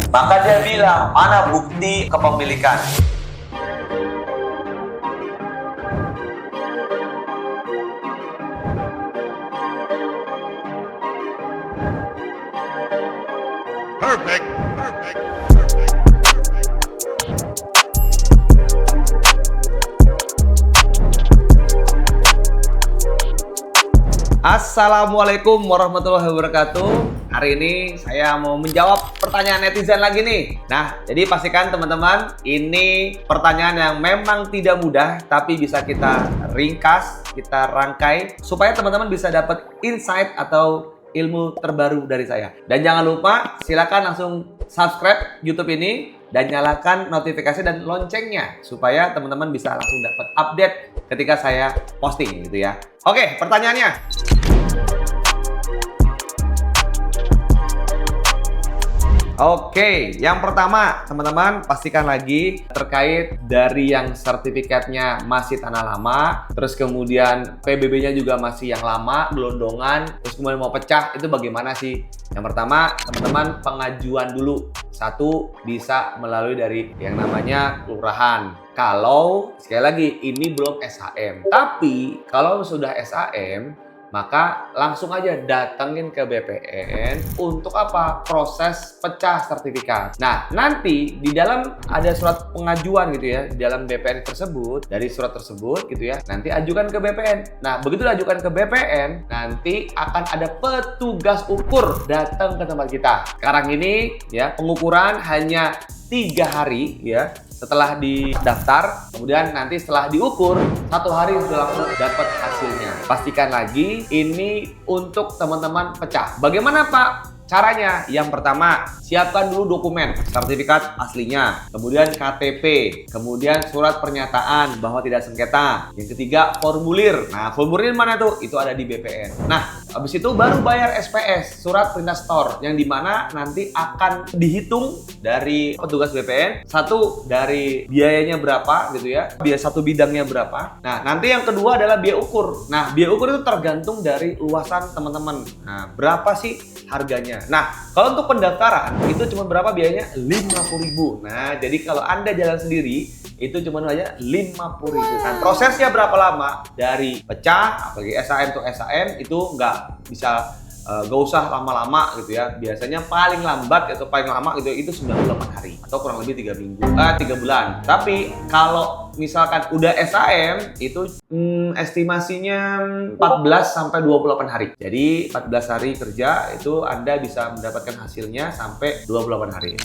Maka dia bilang, mana bukti kepemilikan? Perfect. Perfect. Assalamualaikum warahmatullahi wabarakatuh. Hari ini saya mau menjawab pertanyaan netizen lagi nih. Nah, jadi pastikan teman-teman, ini pertanyaan yang memang tidak mudah, tapi bisa kita ringkas, kita rangkai, supaya teman-teman bisa dapat insight atau ilmu terbaru dari saya. Dan jangan lupa, silakan langsung subscribe YouTube ini dan nyalakan notifikasi dan loncengnya supaya teman-teman bisa langsung dapat update ketika saya posting gitu ya. Oke, pertanyaannya. Oke, yang pertama teman-teman pastikan lagi terkait dari yang sertifikatnya masih tanah lama, terus kemudian PBB-nya juga masih yang lama, gelondongan, terus kemudian mau pecah, itu bagaimana sih? Yang pertama teman-teman pengajuan dulu. Satu, bisa melalui dari yang namanya kelurahan. Kalau sekali lagi ini belum SHM, tapi kalau sudah SHM maka langsung aja datengin ke BPN untuk apa? Proses pecah sertifikat. Nah, nanti di dalam ada surat pengajuan gitu ya, di dalam BPN tersebut, dari surat tersebut gitu ya, nanti ajukan ke BPN. Nah, begitu diajukan ke BPN, nanti akan ada petugas ukur datang ke tempat kita. Sekarang ini ya, pengukuran hanya 3 hari ya setelah didaftar, kemudian nanti setelah diukur 1 hari sudah langsung dapat hasilnya. Pastikan lagi ini untuk teman-teman pecah. Bagaimana Pak caranya? Yang pertama, siapkan dulu dokumen sertifikat aslinya, kemudian KTP, kemudian surat pernyataan bahwa tidak sengketa. Yang ketiga, formulir. Nah, formulir mana tuh? Itu ada di BPN. Nah, habis itu baru bayar SPS, surat perintah store, yang dimana nanti akan dihitung dari petugas BPN. Satu, dari biayanya berapa gitu ya, biaya satu bidangnya berapa. Nah, nanti yang kedua adalah biaya ukur. Nah, biaya ukur itu tergantung dari luasan teman-teman. Nah, berapa sih harganya? Nah, kalau untuk pendaftaran itu cuma berapa biayanya? 50.000. Nah, jadi kalau Anda jalan sendiri itu cuma hanya 50.000. Nah, prosesnya berapa lama? Dari pecah, apalagi SHM to SHM itu nggak bisa gak usah lama-lama gitu ya. Biasanya paling lambat atau paling lama itu 98 hari atau kurang lebih 3 bulan. Tapi kalau misalkan udah SHM itu estimasinya 14 sampai 28 hari. Jadi 14 hari kerja itu Anda bisa mendapatkan hasilnya sampai 28 hari.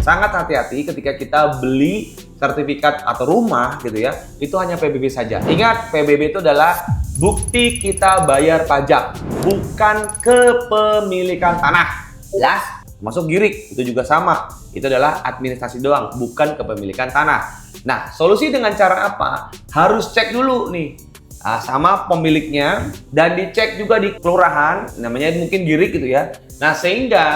Sangat hati-hati ketika kita beli sertifikat atau rumah gitu ya, itu hanya PBB saja. Ingat, PBB itu adalah bukti kita bayar pajak, bukan kepemilikan tanah. Jelas? Masuk girik, itu juga sama. Itu adalah administrasi doang, bukan kepemilikan tanah. Nah, solusi dengan cara apa? Harus cek dulu nih sama pemiliknya, dan dicek juga di kelurahan, namanya mungkin girik gitu ya. Nah, sehingga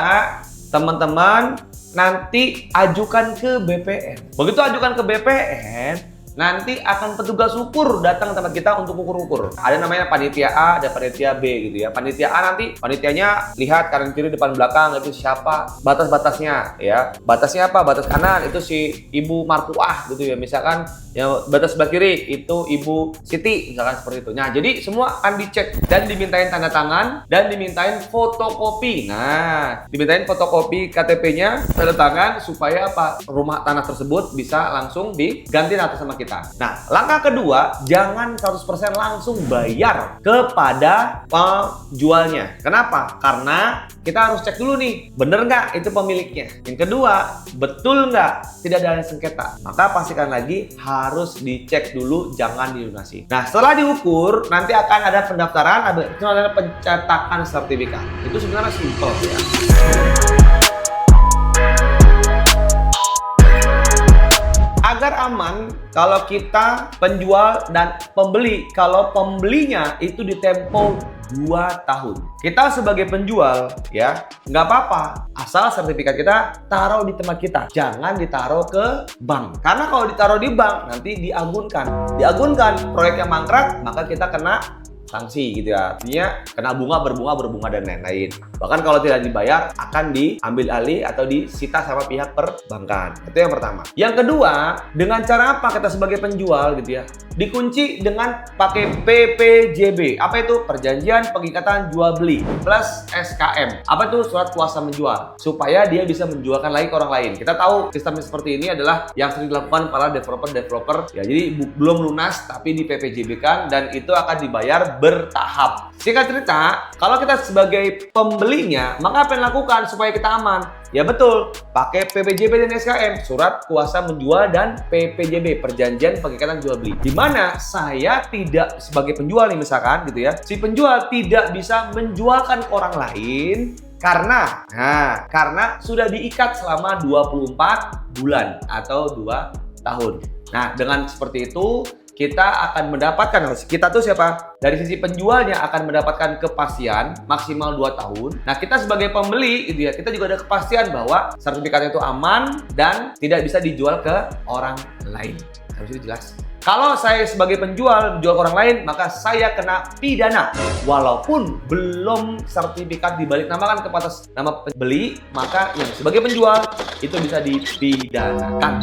teman-teman nanti ajukan ke BPN. Begitu ajukan ke BPN, nanti akan petugas ukur datang ke tempat kita untuk ukur-ukur. Ada namanya panitia A, ada panitia B gitu ya. Panitia A nanti panitianya lihat kanan kiri depan belakang itu siapa, batas-batasnya ya. Batasnya apa? Batas kanan itu si Ibu Marpuah gitu ya. Misalkan yang batas sebelah kiri itu Ibu Siti, misalkan seperti itu. Nah, jadi semua akan dicek dan dimintain tanda tangan dan dimintain fotokopi. Nah, dimintain fotokopi KTP-nya, tanda tangan supaya apa? Rumah tanah tersebut bisa langsung diganti atas sama kita. Nah, langkah kedua, jangan 100% langsung bayar kepada penjualnya. Kenapa? Karena kita harus cek dulu nih, bener nggak itu pemiliknya. Yang kedua, betul nggak tidak ada sengketa. Maka pastikan lagi harus dicek dulu, jangan dilunasi. Nah, setelah diukur, nanti akan ada pendaftaran, ada pencetakan sertifikat. Itu sebenarnya simpel ya. Agar aman, kalau kita penjual dan pembeli, kalau pembelinya itu ditempo 2 tahun. Kita sebagai penjual ya nggak apa-apa, asal sertifikat kita taruh di tempat kita, jangan ditaruh ke bank. Karena kalau ditaruh di bank nanti diagunkan proyeknya mangkrak, maka kita kena sanksi gitu ya. Artinya kena berbunga dan lain-lain. Bahkan kalau tidak dibayar akan diambil alih atau disita sama pihak perbankan. Itu yang pertama. Yang kedua, dengan cara apa kita sebagai penjual gitu ya? Dikunci dengan pakai PPJB. Apa itu? Perjanjian Pengikatan Jual Beli plus SKM. Apa itu? Surat kuasa menjual. Supaya dia bisa menjualkan lagi ke orang lain. Kita tahu sistem seperti ini adalah yang sering dilakukan para developer ya. Jadi belum lunas tapi di PPJB kan, dan itu akan dibayar bertahap. Singkat cerita, kalau kita sebagai pembelinya, maka apa yang dilakukan supaya kita aman? Ya betul, pakai PPJB dan SKM, surat kuasa menjual dan PPJB, perjanjian pengikatan jual beli. Dimana saya tidak sebagai penjual nih misalkan gitu ya, si penjual tidak bisa menjualkan ke orang lain karena sudah diikat selama 24 bulan atau 2 tahun. Nah, dengan seperti itu kita akan mendapatkan, kita tuh siapa? Dari sisi penjualnya akan mendapatkan kepastian maksimal 2 tahun. Nah, kita sebagai pembeli gitu ya, kita juga ada kepastian bahwa sertifikatnya itu aman dan tidak bisa dijual ke orang lain. Harus itu jelas. Kalau saya sebagai penjual jual ke orang lain, maka saya kena pidana. Walaupun belum sertifikat dibalik namakan ke atas nama pembeli, maka yang sebagai penjual itu bisa dipidanakan.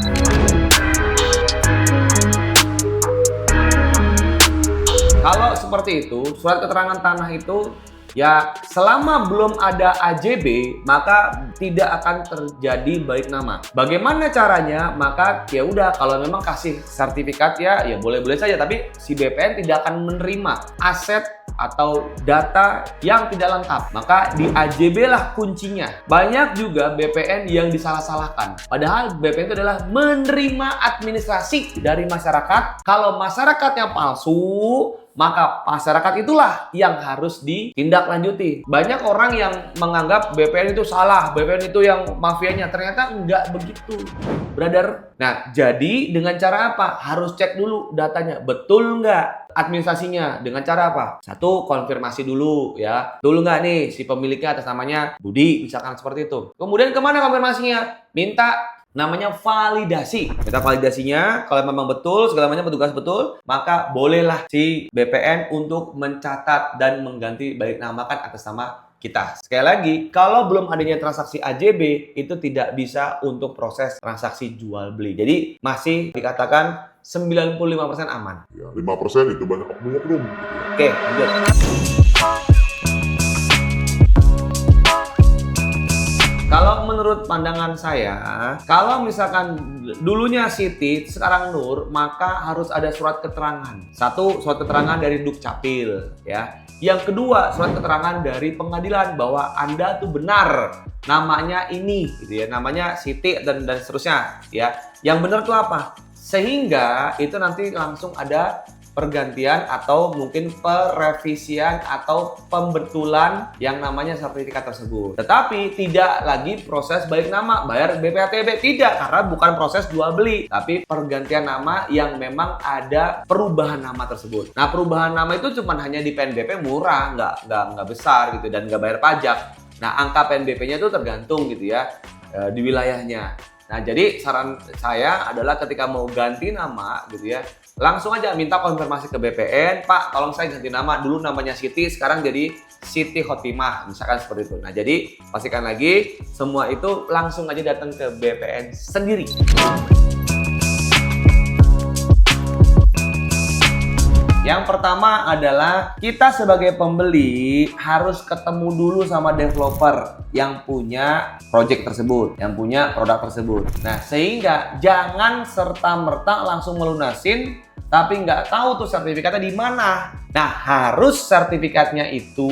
Kalau seperti itu, surat keterangan tanah itu ya selama belum ada AJB maka tidak akan terjadi balik nama. Bagaimana caranya? Maka ya udah, kalau memang kasih sertifikat ya boleh-boleh saja, tapi si BPN tidak akan menerima aset atau data yang tidak lengkap. Maka di AJB lah kuncinya. Banyak juga BPN yang disalah-salahkan. Padahal BPN itu adalah menerima administrasi dari masyarakat. Kalau masyarakatnya palsu, maka masyarakat itulah yang harus ditindaklanjuti. Banyak orang yang menganggap BPN itu salah, BPN itu yang mafianya. Ternyata enggak begitu, brother. Nah, jadi dengan cara apa? Harus cek dulu datanya, betul nggak administrasinya. Dengan cara apa? Satu, konfirmasi dulu ya. Betul nggak nih si pemiliknya atas namanya Budi, misalkan seperti itu. Kemudian kemana konfirmasinya? Minta namanya validasi. Kita validasinya, kalau memang betul, segala macam petugas betul, maka bolehlah si BPN untuk mencatat dan mengganti balik namakan atas nama kita. Sekali lagi, kalau belum adanya transaksi AJB, itu tidak bisa untuk proses transaksi jual beli. Jadi masih dikatakan 95% aman. Ya, 5% itu banyak oknum-oknum. Oke, lanjut. Kalau menurut pandangan saya, kalau misalkan dulunya Siti, sekarang Nur, maka harus ada surat keterangan. Satu, surat keterangan dari Dukcapil, ya. Yang kedua, surat keterangan dari pengadilan bahwa Anda tuh benar namanya ini, gitu ya, namanya Siti dan seterusnya, ya. Yang benar tuh apa? Sehingga itu nanti langsung ada pergantian atau mungkin perevisian atau pembetulan yang namanya sertifikat tersebut. Tetapi tidak lagi proses balik nama, bayar BPATB, tidak, karena bukan proses jual beli, tapi pergantian nama yang memang ada perubahan nama tersebut. Nah, perubahan nama itu cuma hanya di PNBP murah, nggak besar gitu, dan nggak bayar pajak. Nah, angka PNBP-nya itu tergantung gitu ya di wilayahnya. Nah, jadi saran saya adalah ketika mau ganti nama gitu ya, langsung aja minta konfirmasi ke BPN, Pak, tolong saya ganti nama, dulu namanya Siti, sekarang jadi Siti Khotimah, misalkan seperti itu. Nah, jadi pastikan lagi semua itu langsung aja datang ke BPN sendiri. Yang pertama adalah kita sebagai pembeli harus ketemu dulu sama developer yang punya project tersebut, yang punya produk tersebut. Nah, sehingga jangan serta-merta langsung melunasin tapi nggak tahu tuh sertifikatnya di mana. Nah, harus sertifikatnya itu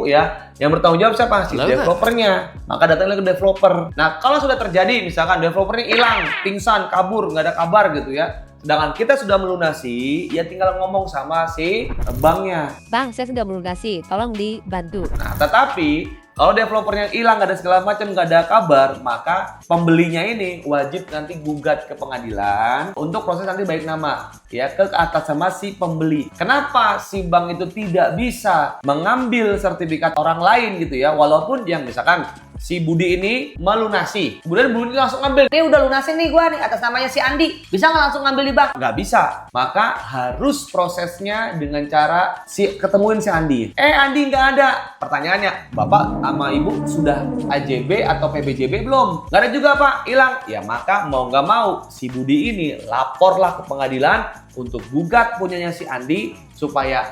ya yang bertanggung jawab siapa? Si developernya. Maka datanglah ke developer. Nah, kalau sudah terjadi misalkan developernya hilang, pingsan, kabur, nggak ada kabar gitu ya, sedangkan kita sudah melunasi, ya tinggal ngomong sama si banknya. Bang, saya sudah melunasi, tolong dibantu. Nah, tetapi Kalau developernya hilang, nggak ada segala macam, nggak ada kabar, maka pembelinya ini wajib nanti gugat ke pengadilan untuk proses nanti balik nama ya ke atas sama si pembeli. Kenapa si bank itu tidak bisa mengambil sertifikat orang lain gitu ya, walaupun yang misalkan si Budi ini melunasi, kemudian Budi langsung ngambil. Ini udah lunasin nih gua nih atas namanya si Andi. Bisa nggak langsung ngambil di bank? Nggak bisa. Maka harus prosesnya dengan cara ketemuin si Andi. Andi nggak ada. Pertanyaannya, Bapak sama Ibu sudah AJB atau PBJB belum? Nggak ada juga Pak, hilang. Ya maka mau nggak mau si Budi ini laporlah ke pengadilan untuk gugat punyanya si Andi supaya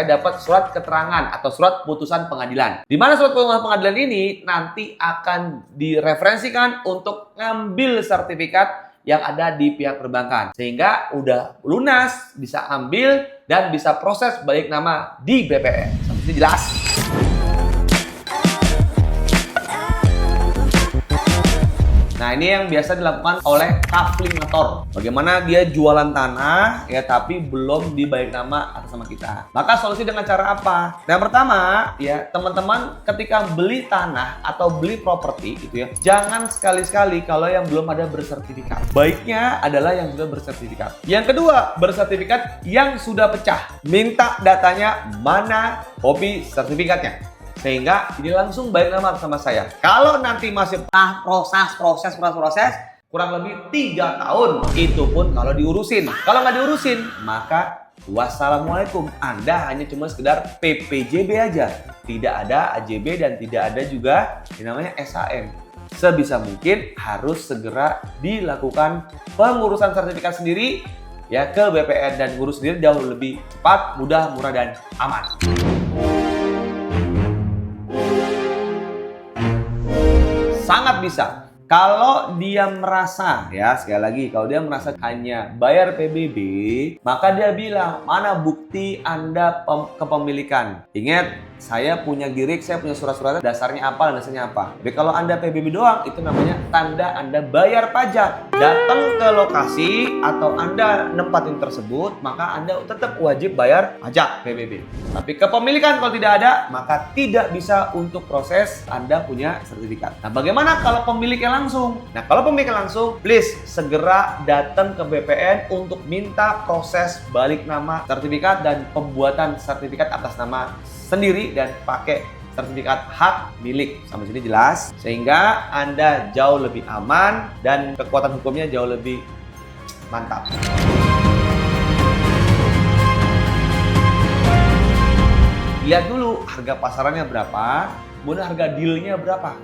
dapat surat keterangan atau surat putusan pengadilan. Di mana surat putusan pengadilan ini nanti akan direferensikan untuk ngambil sertifikat yang ada di pihak perbankan. Sehingga udah lunas, bisa ambil dan bisa proses balik nama di BPN. Sampai sini jelas? Nah, ini yang biasa dilakukan oleh kaplingnator. Bagaimana dia jualan tanah ya tapi belum dibalik nama atas nama kita. Maka solusi dengan cara apa? Yang pertama ya, teman-teman ketika beli tanah atau beli properti gitu ya, jangan sekali-sekali kalau yang belum ada bersertifikat. Baiknya adalah yang sudah bersertifikat. Yang kedua, bersertifikat yang sudah pecah. Minta datanya mana kopi sertifikatnya. Sehingga ini langsung balik nama sama saya. Kalau nanti masih proses kurang lebih 3 tahun, itu pun kalau diurusin. Kalau nggak diurusin, maka wassalamualaikum. Anda hanya cuma sekedar PPJB aja. Tidak ada AJB dan tidak ada juga yang namanya SHM. Sebisa mungkin harus segera dilakukan pengurusan sertifikat sendiri ya ke BPN dan ngurus sendiri jauh lebih cepat, mudah, murah, dan aman. Sangat bisa. Kalau dia merasa, ya sekali lagi, kalau dia merasa hanya bayar PBB, maka dia bilang, mana bukti Anda kepemilikan? Ingat, saya punya girik, saya punya surat-suratnya, dasarnya apa dan dasarnya apa. Tapi kalau Anda PBB doang, itu namanya tanda Anda bayar pajak. Datang ke lokasi atau Anda nempatin tersebut, maka Anda tetap wajib bayar pajak PBB. Tapi kepemilikan kalau tidak ada, maka tidak bisa untuk proses Anda punya sertifikat. Nah, bagaimana kalau pemiliknya langsung? Nah, kalau pemiliknya langsung, please segera datang ke BPN untuk minta proses balik nama sertifikat dan pembuatan sertifikat atas nama sendiri dan pakai sertifikat hak milik. Sampai sini jelas? Sehingga Anda jauh lebih aman dan kekuatan hukumnya jauh lebih mantap. Lihat dulu harga pasarannya berapa, kemudian harga dealnya berapa.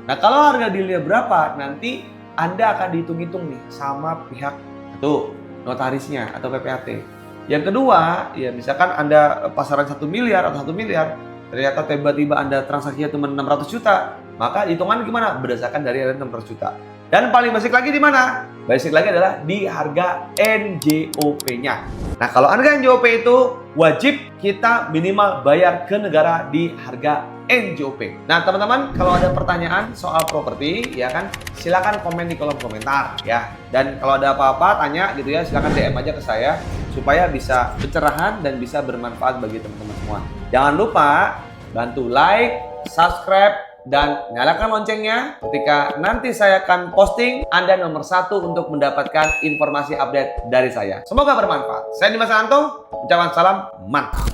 Nah, kalau harga dealnya berapa, nanti Anda akan dihitung-hitung nih sama pihak satu, notarisnya atau PPAT. Yang kedua, ya misalkan Anda pasaran 1 miliar atau 1 miliar, ternyata tiba-tiba Anda transaksinya cuma 600 juta, maka hitungan gimana? Berdasarkan dari 600 juta. Dan paling basic lagi di mana? Basic lagi adalah di harga NJOP-nya. Nah, kalau harga NJOP itu wajib kita minimal bayar ke negara di harga NJOP. Nah, teman-teman, kalau ada pertanyaan soal properti, ya kan, silakan komen di kolom komentar, ya. Dan kalau ada apa-apa, tanya gitu ya, silakan DM aja ke saya supaya bisa pencerahan dan bisa bermanfaat bagi teman-teman semua. Jangan lupa bantu like, subscribe, dan nyalakan loncengnya. Ketika nanti saya akan posting, Anda nomor 1 untuk mendapatkan informasi update dari saya. Semoga bermanfaat. Saya Dimas Anto, ucapan salam mantap.